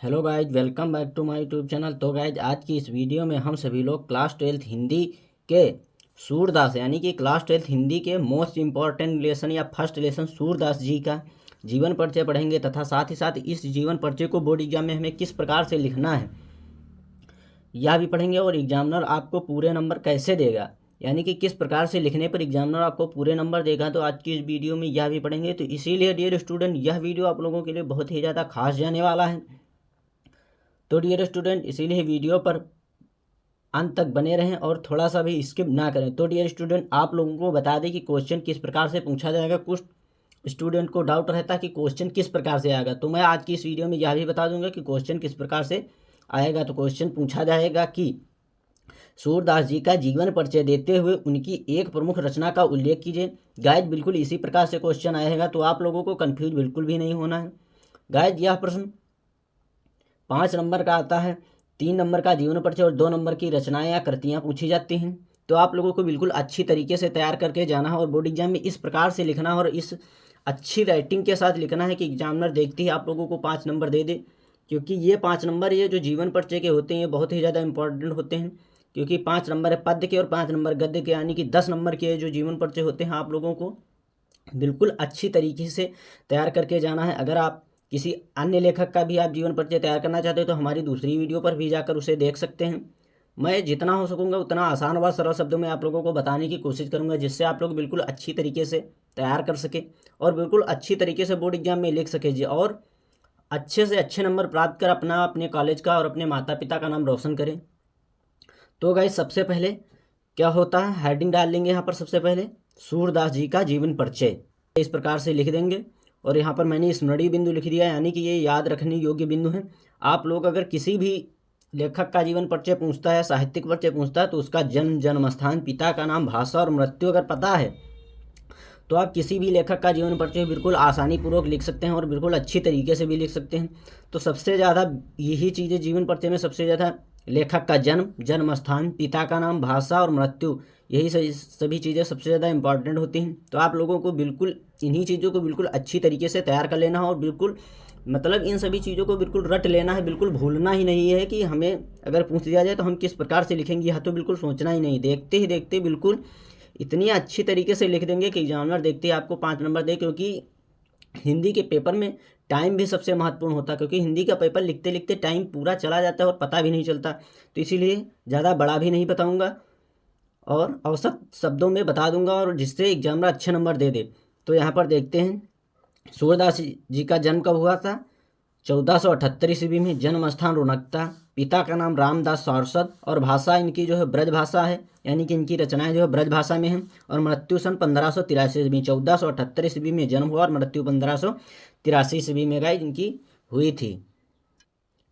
Hello guys, welcome back to my YouTube channel. तो guys, आज की इस वीडियो में हम सभी लोग क्लास 12th हिंदी के सूरदास यानी कि क्लास 12th हिंदी के मोस्ट इम्पॉर्टेंट लेसन या फर्स्ट लेसन सूरदास जी का जीवन परिचय पढ़ेंगे तथा साथ ही साथ इस जीवन परिचय को बोर्ड एग्जाम में हमें किस प्रकार से लिखना है यह भी पढ़ेंगे। और एग्जामिनर आपको पूरे नंबर कैसे देगा, यानी कि किस प्रकार से लिखने पर एग्जामिनर आपको पूरे नंबर देगा, तो आज की इस वीडियो में यह भी पढ़ेंगे। तो इसीलिए डियर स्टूडेंट, यह वीडियो आप लोगों के लिए बहुत ही ज़्यादा खास जाने वाला है। तो डियर स्टूडेंट, इसीलिए वीडियो पर अंत तक बने रहें और थोड़ा सा भी स्किप ना करें। तो डियर स्टूडेंट, आप लोगों को बता दें कि क्वेश्चन किस प्रकार से पूछा जाएगा। कुछ स्टूडेंट को डाउट रहता है कि क्वेश्चन किस प्रकार से आएगा, तो मैं आज की इस वीडियो में यह भी बता दूंगा कि क्वेश्चन किस प्रकार से आएगा। तो क्वेश्चन पूछा जाएगा कि सूरदास जी का जीवन परिचय देते हुए उनकी एक प्रमुख रचना का उल्लेख कीजिए। गाइज, बिल्कुल इसी प्रकार से क्वेश्चन आएगा, तो आप लोगों को कन्फ्यूज बिल्कुल भी नहीं होना है। गाइज, यह प्रश्न 5 नंबर का आता है। 3 नंबर का जीवन परिचय और 2 नंबर की रचनाएं या कृतियां पूछी जाती हैं। तो आप लोगों को बिल्कुल अच्छी तरीके से तैयार करके जाना है और बोर्ड एग्जाम में इस प्रकार से लिखना है और इस अच्छी राइटिंग के साथ लिखना है कि एग्जामिनर देखते ही आप लोगों को 5 नंबर दे दे। क्योंकि ये 5 नंबर ये जो जीवन परिचय के होते हैं ये बहुत ही ज़्यादा इंपॉर्टेंट होते हैं। क्योंकि 5 नंबर है पद्य के और 5 नंबर गद्य के, यानी कि 10 नंबर के जो जीवन परिचय होते हैं आप लोगों को बिल्कुल अच्छी तरीके से तैयार करके जाना है। अगर आप किसी अन्य लेखक का भी आप जीवन परिचय तैयार करना चाहते हो तो हमारी दूसरी वीडियो पर भी जाकर उसे देख सकते हैं। मैं जितना हो सकूंगा उतना आसान व सरल शब्दों में आप लोगों को बताने की कोशिश करूंगा, जिससे आप लोग बिल्कुल अच्छी तरीके से तैयार कर सके और बिल्कुल अच्छी तरीके से बोर्ड एग्जाम में लिख सके जी, और अच्छे से अच्छे नंबर प्राप्त कर अपने कॉलेज का और अपने माता पिता का नाम रोशन करें। तो गाइस, सबसे पहले क्या होता है, हेडिंग डाल लेंगे यहाँ पर। सबसे पहले सूरदास जी का जीवन परिचय इस प्रकार से लिख देंगे और यहाँ पर मैंने स्मरणीय बिंदु लिख दिया, यानी कि ये याद रखने योग्य बिंदु है। आप लोग अगर किसी भी लेखक का जीवन परिचय पूछता है, साहित्यिक परिचय पूछता है, तो उसका जन्म स्थान, पिता का नाम, भाषा और मृत्यु अगर पता है तो आप किसी भी लेखक का जीवन परिचय बिल्कुल आसानी पूर्वक लिख सकते हैं और बिल्कुल अच्छी तरीके से भी लिख सकते हैं। तो सबसे ज़्यादा यही चीज़ें जीवन परिचय में सबसे ज़्यादा लेखक का जन्म स्थान, पिता का नाम, भाषा और मृत्यु, यही सभी चीज़ें सबसे ज़्यादा इंपॉर्टेंट होती हैं। तो आप लोगों को बिल्कुल इन्हीं चीज़ों को बिल्कुल अच्छी तरीके से तैयार कर लेना है और बिल्कुल मतलब इन सभी चीज़ों को बिल्कुल रट लेना है। बिल्कुल भूलना ही नहीं है कि हमें अगर पूछ दिया जाए तो हम किस प्रकार से लिखेंगे, यह तो बिल्कुल सोचना ही नहीं। देखते ही देखते बिल्कुल इतनी अच्छी तरीके से लिख देंगे कि एग्जामिनर देखते ही आपको 5 नंबर दे। क्योंकि हिंदी के पेपर में टाइम भी सबसे महत्वपूर्ण होता है, क्योंकि हिंदी का पेपर लिखते लिखते टाइम पूरा चला जाता है और पता भी नहीं चलता। तो इसीलिए ज़्यादा बड़ा भी नहीं बताऊंगा और औसत शब्दों में बता दूंगा, और जिससे एग्जामिनर अच्छे नंबर दे दे। तो यहाँ पर देखते हैं सूरदास जी का जन्म कब हुआ था। 1478 ईस्वी में। जन्म स्थान रोनकता, पिता का नाम रामदास सारस्वत और भाषा इनकी जो है ब्रज भाषा है, यानी कि इनकी रचनाएं जो है ब्रज भाषा में हैं। और मृत्यु सन 1583 ईस्वी। 1478 ईस्वी में जन्म हुआ और मृत्यु 1583 ईस्वी में गाइज इनकी हुई थी।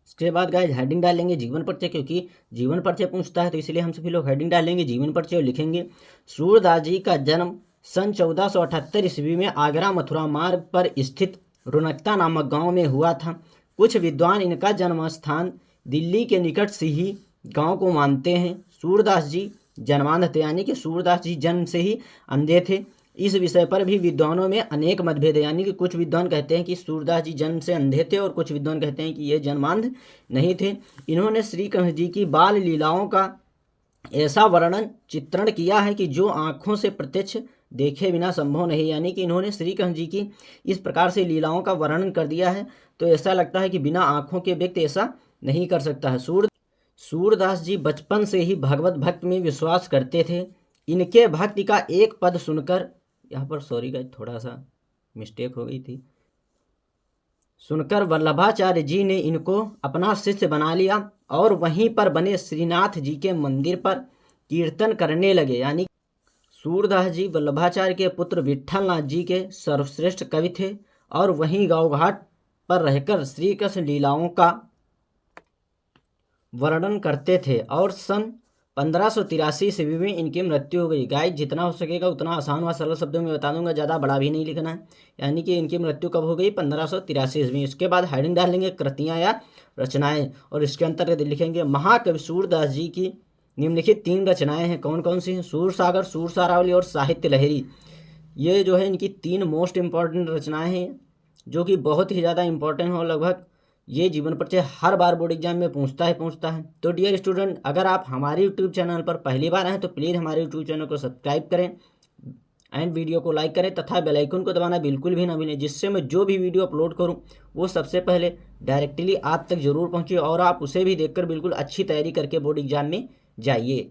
इसके बाद गाइज हेडिंग डालेंगे जीवन परिचय, क्योंकि जीवन परिचय पूछता है तो इसलिए हम सभी लोग हेडिंग डालेंगे जीवन परिचय और लिखेंगे सूरदास जी का जन्म सन 1478 ईस्वी में आगरा मथुरा मार्ग पर स्थित रोनकता नामक गांव में हुआ था। कुछ विद्वान इनका जन्म स्थान दिल्ली के निकट से ही गांव को मानते हैं। सूरदास जी जन्मांध थे, यानी कि सूरदास जी जन्म से ही अंधे थे। इस विषय पर भी विद्वानों में अनेक मतभेद है, यानी कि कुछ विद्वान कहते हैं कि सूरदास जी जन्म से अंधे थे और कुछ विद्वान कहते हैं कि ये जन्मांध नहीं थे। इन्होंने श्री कृष्ण जी की बाल लीलाओं का ऐसा वर्णन चित्रण किया है कि जो आँखों से प्रत्यक्ष देखे बिना संभव नहीं। यानी कि इन्होंने श्री कृष्ण जी की इस प्रकार से लीलाओं का वर्णन कर दिया है, तो ऐसा लगता है कि बिना आँखों के व्यक्ति ऐसा नहीं कर सकता है। सूरदास जी बचपन से ही भगवत भक्त में विश्वास करते थे। इनके भक्ति का एक पद सुनकर, यहाँ पर सॉरी गाइस थोड़ा सा मिस्टेक हो गई थी, सुनकर वल्लभाचार्य जी ने इनको अपना शिष्य बना लिया और वहीं पर बने श्रीनाथ जी के मंदिर पर कीर्तन करने लगे। यानी सूरदास जी वल्लभाचार्य के पुत्र विट्ठलनाथ जी के सर्वश्रेष्ठ कवि थे और वहीं गाँव घाट पर रहकर श्री कृष्ण लीलाओं का वर्णन करते थे। और सन 1583 ईस्वी में इनकी मृत्यु हो गई। गाइस, जितना हो सकेगा उतना आसान व सरल शब्दों में बता दूंगा, ज़्यादा बड़ा भी नहीं लिखना है। यानी कि इनकी मृत्यु कब हो गई, 1583 ईस्वी। इसके बाद हेडिंग डालेंगे कृतियाँ या रचनाएं, और इसके अंतर्गत लिखेंगे महाकवि सूरदास जी की निम्नलिखित 3 रचनाएं हैं। कौन कौन सी हैं, सूरसागर, सूरसारावली और साहित्य लहरी। ये जो है इनकी 3 मोस्ट इम्पॉर्टेंट रचनाएँ हैं जो कि बहुत ही ज़्यादा इम्पॉर्टेंट हो। लगभग ये जीवन परिचय हर बार बोर्ड एग्जाम में पूछता है। तो डियर स्टूडेंट, अगर आप हमारे यूट्यूब चैनल पर पहली बार आए तो प्लीज़ हमारे यूट्यूब चैनल को सब्सक्राइब करें एंड वीडियो को लाइक करें तथा बेल आइकन को दबाना बिल्कुल भी ना भूलें, जिससे मैं जो भी वीडियो अपलोड करूं वो सबसे पहले डायरेक्टली आप तक जरूर पहुंचे और आप उसे भी देखकर बिल्कुल अच्छी तैयारी करके बोर्ड एग्जाम में जाइए।